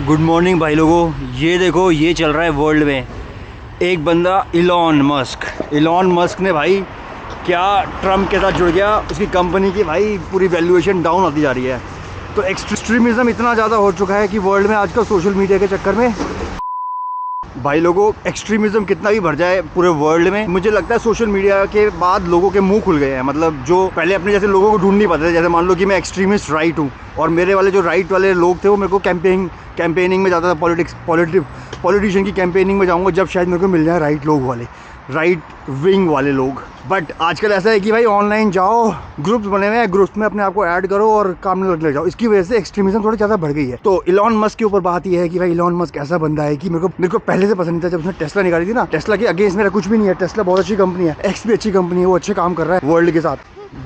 Good morning भाई लोगों। ये देखो, ये चल रहा है वर्ल्ड में एक बंदा इलॉन मस्क ने भाई क्या ट्रम्प के साथ जुड़ गया। उसकी कंपनी की भाई पूरी वैल्यूएशन डाउन होती जा रही है। तो एक्सट्रीमिज़म इतना ज़्यादा हो चुका है कि वर्ल्ड में आजकल सोशल मीडिया के चक्कर में भाई लोगों एक्सट्रीमिज़म कितना भी बढ़ जाए पूरे वर्ल्ड में, मुझे लगता है सोशल मीडिया के बाद लोगों के मुंह खुल गए हैं। मतलब जो पहले अपने जैसे लोगों को ढूंढ नहीं पाते थे, जैसे मान लो कि मैं एक्सट्रीमिस्ट राइट हूँ और मेरे वाले जो राइट वाले लोग थे वो मेरे को कैंपेनिंग में जाता था, पॉलिटिशियन की कैंपेनिंग में जाऊँगा जब शायद मेरे को मिल जाए राइट लोग वाले, राइट विंग वाले लोग। बट आजकल ऐसा है कि भाई ऑनलाइन जाओ, ग्रुप्स बने हुए हैं, ग्रुप्स में अपने आप को ऐड करो और काम में लग जाओ। इसकी वजह से एक्सट्रीमिज्म थोड़ी ज़्यादा बढ़ गई है। तो इलॉन मस्क के ऊपर बात यह है कि भाई इलॉन मस्क ऐसा बंदा है कि मेरे को पहले से पसंद था। जब उसने टेस्ला निकाली थी ना, टेस्ला के अगेंस्ट मेरा कुछ भी नहीं है। टेस्ला बहुत अच्छी कंपनी है, एक्स भी अच्छी कंपनी है, वो अच्छे काम कर रहा है वर्ल्ड के साथ,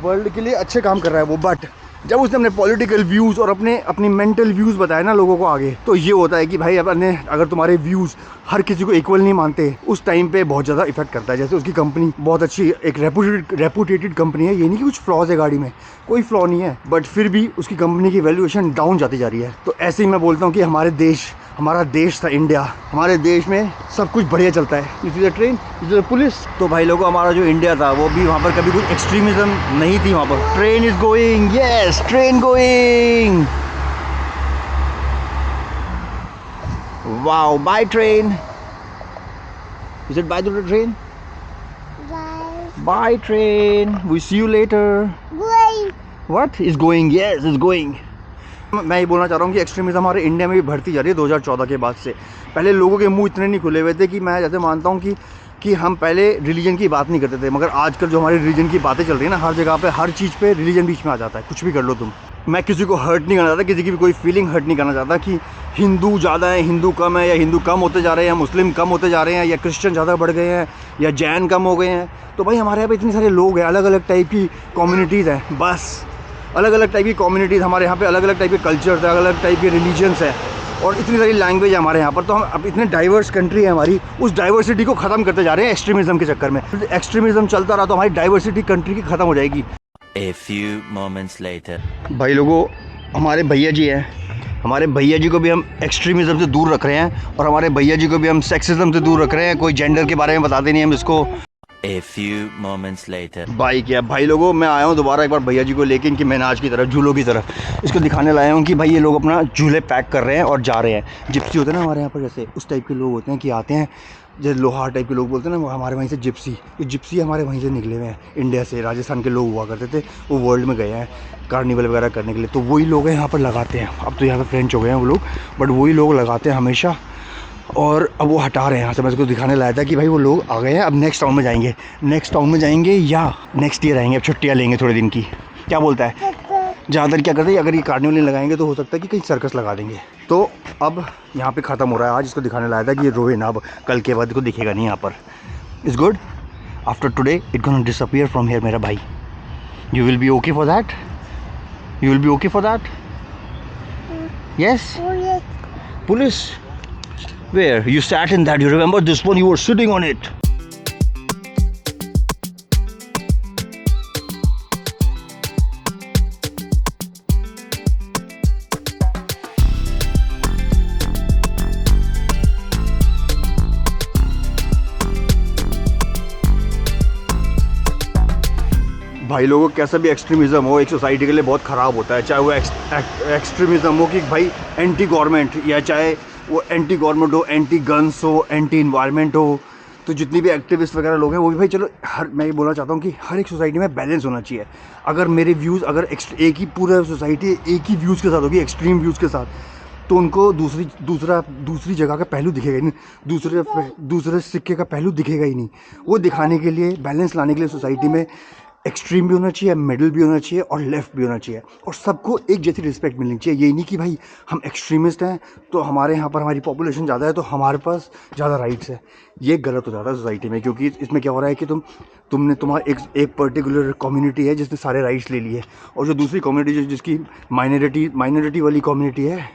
वर्ल्ड के लिए अच्छे काम कर रहा है वो। बट जब उसने अपने पॉलिटिकल व्यूज़ और अपनी मेंटल व्यूज़ बताए ना लोगों को आगे, तो ये होता है कि भाई अगर तुम्हारे व्यूज़ हर किसी को इक्वल नहीं मानते, उस टाइम पे बहुत ज़्यादा इफेक्ट करता है। जैसे उसकी कंपनी बहुत अच्छी एक रेपुटेटेड कंपनी है, ये नहीं कि कुछ फ्लॉज है गाड़ी में, कोई फ्लॉ नहीं है, बट फिर भी उसकी कंपनी की वैल्यूएशन डाउन जाती जा रही है। तो ऐसे ही मैं बोलता हूँ कि हमारा देश था इंडिया, हमारे देश में सब कुछ बढ़िया चलता है। इसी ट्रेन, इसी पुलिस। तो भाई लोगों हमारा जो इंडिया था वो भी वहाँ पर कभी कुछ एक्सट्रीमिज्म नहीं थी। वहाँ पर train is going, yes train going, wow by train. Is it by the train? By train, we see you later. What is going? Yes is going. मैं ये बोलना चाह रहा हूँ कि एक्सट्रीमिज्म हमारे इंडिया में भी बढ़ती जा रही है 2014 के बाद से। पहले लोगों के मुंह इतने नहीं खुले हुए थे कि मैं जैसे मानता हूँ कि हम पहले रिलीजन की बात नहीं करते थे, मगर आजकल जो हमारी रिलीजन की बातें चल रही है ना, हर जगह पे हर चीज़ पे रिलीजन बीच में आ जाता है। कुछ भी कर लो तुम। मैं किसी को हर्ट नहीं करना चाहता, किसी की भी कोई फीलिंग हर्ट नहीं करना चाहता कि हिंदू ज़्यादा है, हिंदू कम है, या हिंदू कम होते जा रहे हैं, या मुस्लिम कम होते जा रहे हैं, या क्रिश्चियन ज़्यादा बढ़ गए हैं, या जैन कम हो गए हैं। तो भाई हमारे यहाँ पे इतने सारे लोग हैं, अलग अलग टाइप की कम्युनिटीज़ हैं, बस अलग अलग टाइप की कम्युनिटीज़। हमारे यहाँ पे अलग अलग टाइप के कल्चर्स है, अलग अलग टाइप के रिलीजन्स है, और इतनी सारी लैंग्वेज है हमारे यहाँ पर। तो हम अब इतने डाइवर्स कंट्री है हमारी, उस डाइवर्सिटी को ख़त्म करते जा रहे हैं एक्सट्रीमिज्म के चक्कर में। एक्सट्रीमिज्म चलता रहा तो हमारी डाइवर्सिटी कंट्री की ख़त्म हो जाएगी। A few moments later. भाई लोगों हमारे भैया जी हैं, हमारे भैया जी को भी हम एक्सट्रीमिज्म से दूर रख रहे हैं, और हमारे भैया जी को भी हम सेक्सिज्म से दूर रख रहे हैं। कोई जेंडर के बारे में बताते नहीं हम इसको। A few moments later. भाई क्या भाई लोगों, मैं आया हूँ दोबारा एक बार भैया जी को लेके इनकी मेनाज की तरफ, झूलों की तरफ। इसको दिखाने लाया हूँ कि भाई ये लोग अपना झूले पैक कर रहे हैं और जा रहे हैं। जिप्सी होते हैं ना हमारे यहाँ पर, जैसे उस टाइप के लोग होते हैं कि आते हैं, जैसे लोहार टाइप के लोग बोलते हैं ना, वो हमारे वहीं से जिप्सी, ये जिप्सी हमारे वहीं से निकले हुए हैं। इंडिया से राजस्थान के लोग हुआ करते थे, वो वर्ल्ड में गए हैं कार्निवल वगैरह करने के लिए। तो वही लोग हैं यहाँ पर लगाते हैं। अब तो यहाँ पर फ्रेंच हो गए हैं वो लोग, बट वही लोग लगाते हैं हमेशा। और अब वो हटा रहे हैं यहाँ से। मैं इसको दिखाने लाया था कि भाई वो लोग आ गए हैं, अब नेक्स्ट टाउन में जाएंगे, या नेक्स्ट ईयर आएंगे। अब छुट्टियाँ लेंगे थोड़े दिन की। क्या बोलता है? ज़्यादातर क्या करते हैं, अगर ये कार्निवल नहीं लगाएंगे तो हो सकता है कि कहीं सर्कस लगा देंगे। तो अब यहाँ पे ख़त्म हो रहा है आज। इसको दिखाने लाया था कि ये रोए ना, अब कल के बाद को दिखेगा नहीं यहाँ पर। It's good, after today it gonna disappear from here मेरा भाई। You will be okay for that? You will be okay for that? Yes? Police? Where? You sat in that. You remember this one? You were sitting on it. भाई लोगों कैसा भी extremism हो एक society के लिए बहुत ख़राब होता है। चाहे वो एक्सट्रीमिज़म हो कि भाई एंटी गवर्नमेंट, या चाहे वो एंटी गवर्नमेंट हो, एंटी गन्स हो, एंटी इन्वायरमेंट हो। तो जितनी भी एक्टिविस्ट वगैरह लोग हैं वो भी भाई चलो, मैं ये बोलना चाहता हूँ कि हर एक सोसाइटी में बैलेंस होना चाहिए। अगर मेरे व्यूज़ अगर एक ही पूरा सोसाइटी एक ही व्यूज़ के साथ होगी, एक्सट्रीम व्यूज़ के साथ, तो उनको दूसरी जगह का पहलू दिखेगा ही नहीं, दूसरे सिक्के का पहलू दिखेगा ही नहीं। वो दिखाने के लिए, बैलेंस लाने के लिए सोसाइटी में एक्सट्रीम भी होना चाहिए, मिडिल भी होना चाहिए, और लेफ़्ट भी होना चाहिए, और सबको एक जैसी रिस्पेक्ट मिलनी चाहिए। यही नहीं कि भाई हम एक्सट्रीमिस्ट हैं तो हमारे यहाँ पर हमारी पॉपुलेशन ज़्यादा है तो हमारे पास ज़्यादा राइट्स है। ये गलत हो जाता है सोसाइटी में, क्योंकि इसमें क्या हो रहा है कि तुम्हारा एक पर्टिकुलर कम्युनिटी है जिसने सारे राइट्स ले लिए, और जो दूसरी कम्युनिटी जिसकी माइनॉरिटी वाली कम्युनिटी है,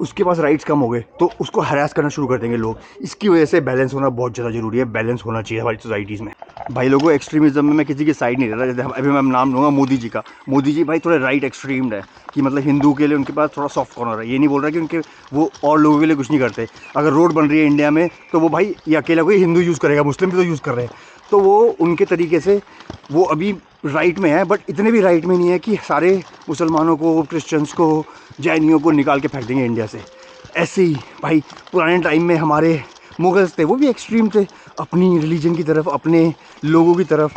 उसके पास राइट्स कम हो गए तो उसको हरास करना शुरू कर देंगे लोग। इसकी वजह से बैलेंस होना बहुत ज़्यादा ज़रूरी है, बैलेंस होना चाहिए हमारी सोसाइटीज़ में। भाई लोगों, एक्सट्रीमिज़म में मैं किसी की साइड नहीं ले रहा। जैसे अभी मैं नाम लूँगा मोदी जी का। मोदी जी भाई थोड़े राइट एक्सट्रीम्ड है कि मतलब हिंदू के लिए उनके पास थोड़ा सॉफ्ट कॉर्नर है। ये नहीं बोल रहा कि उनके वो और लोगों के लिए कुछ नहीं करते। अगर रोड बन रही है इंडिया में तो वो भाई ये अकेला कोई हिंदू यूज़ करेगा, मुस्लिम भी तो यूज़ कर रहे हैं। तो वो उनके तरीके से वो अभी राइट में है, बट इतने भी राइट में नहीं है कि सारे मुसलमानों को, क्रिश्चियंस को, जैनियों को निकाल के फेंक देंगे इंडिया से। ऐसे ही भाई पुराने टाइम में हमारे मुगल्स थे, वो भी एक्सट्रीम थे अपनी रिलीजन की तरफ, अपने लोगों की तरफ।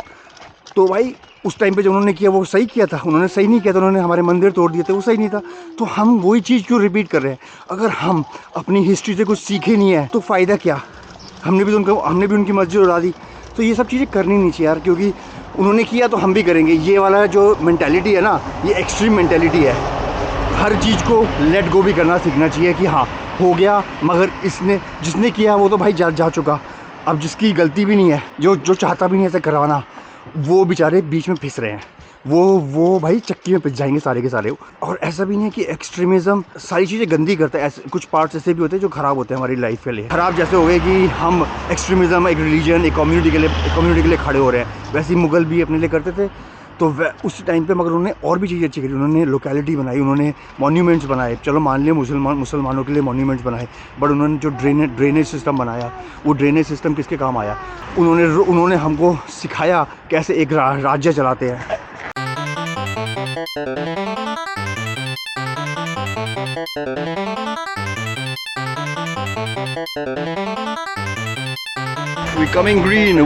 तो भाई उस टाइम पे जो उन्होंने किया वो सही किया था, उन्होंने सही नहीं किया था, उन्होंने हमारे मंदिर तोड़ दिए थे, वो सही नहीं था। तो हम वही चीज़ क्यों रिपीट कर रहे हैं? अगर हम अपनी हिस्ट्री से कुछ सीखे नहीं है तो फ़ायदा क्या? हमने भी उनकी मस्जिद उड़ा दी। तो ये सब चीज़ें करनी नहीं चाहिए यार, क्योंकि उन्होंने किया तो हम भी करेंगे। ये वाला जो मेंटालिटी है ना, ये एक्सट्रीम मेंटालिटी है। हर चीज़ को लेट गो भी करना सीखना चाहिए कि हाँ हो गया, मगर जिसने किया वो तो भाई जा चुका। अब जिसकी गलती भी नहीं है, जो चाहता भी नहीं ऐसा करवाना, वो बेचारे बीच में फिस रहे हैं। वो भाई चक्की में पिस जाएंगे सारे के सारे। और ऐसा भी नहीं है कि एक्सट्रीमिज़म सारी चीज़ें गंदी करता है। ऐसे कुछ पार्ट्स ऐसे भी होते हैं जो ख़राब होते हैं हमारी लाइफ के लिए। ख़राब जैसे हो गए कि हम एक्सट्रीमिज़म एक रिलीजन, एक कम्युनिटी के लिए खड़े हो रहे हैं। वैसे ही मुगल भी अपने लिए करते थे तो उस टाइम पे, मगर उन्होंने और भी चीज़ें अच्छी करी। उन्होंने लोकेलिटी बनाई, उन्होंने मॉन्यूमेंट्स बनाए। चलो मान लिया मुसलमानों के लिए मॉन्यूमेंट्स बनाए, बट उन्होंने जो ड्रेनेज सिस्टम बनाया, वो ड्रेनेज सिस्टम किसके काम आया? उन्होंने हमको सिखाया कैसे एक राज्य चलाते हैं। We coming green.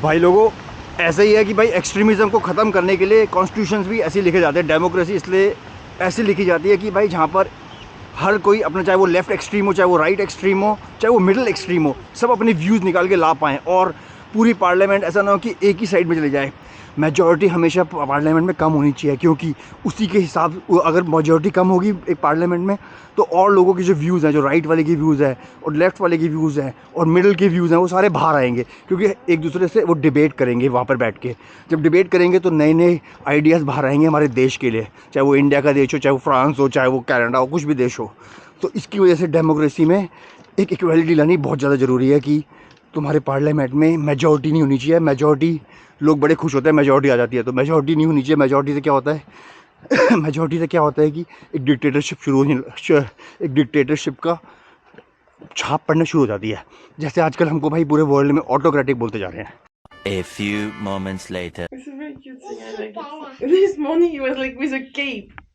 भाई लोगों, ऐसा ही है कि भाई एक्सट्रीमिज़म को ख़त्म करने के लिए कॉन्स्टिट्यूशंस भी ऐसे लिखे जाते हैं। डेमोक्रेसी इसलिए ऐसे लिखी जाती है कि भाई जहाँ पर हर कोई अपना, चाहे वो लेफ़्ट एक्सट्रीम हो, चाहे वो राइट एक्सट्रीम हो, चाहे वो मिडिल एक्सट्रीम हो, सब अपने व्यूज़ निकाल के ला पाएँ। और पूरी पार्लियामेंट ऐसा ना हो कि एक ही साइड में चले जाए। मेजॉरिटी हमेशा पार्लियामेंट में कम होनी चाहिए, क्योंकि उसी के हिसाब, अगर मेजॉरिटी कम होगी एक पार्लियामेंट में तो और लोगों के जो व्यूज़ हैं, जो राइट वाले के व्यूज़ हैं और लेफ़्ट वाले के व्यूज़ हैं और मिडिल के व्यूज़ हैं, वो सारे बाहर आएंगे। क्योंकि एक दूसरे से वो डिबेट करेंगे वहाँ पर बैठ के। जब डिबेट करेंगे तो नए नए आइडियाज़ बाहर आएंगे हमारे देश के लिए, चाहे वो इंडिया का देश हो, चाहे वो फ्रांस हो, चाहे वो कनाडा हो, कुछ भी देश हो। तो इसकी वजह से डेमोक्रेसी में एक इक्वलिटी लानी बहुत ज़्यादा ज़रूरी है कि तुम्हारे पार्लियामेंट में मेजॉरिटी नहीं होनी चाहिए। मेजॉरिटी, लोग बड़े खुश होते हैं मेजॉरिटी आ जाती है, तो मेजॉरिटी नहीं होनी चाहिए। मेजॉरिटी से क्या होता है मेजॉरिटी से क्या होता है कि एक डिक्टेटरशिप का छाप पड़ना शुरू हो जाती है। जैसे आजकल हमको भाई पूरे वर्ल्ड में ऑटोक्रेटिक बोलते जा रहे हैं। A few moments later. This is very cute thing. I like it. This morning he was like with a cape.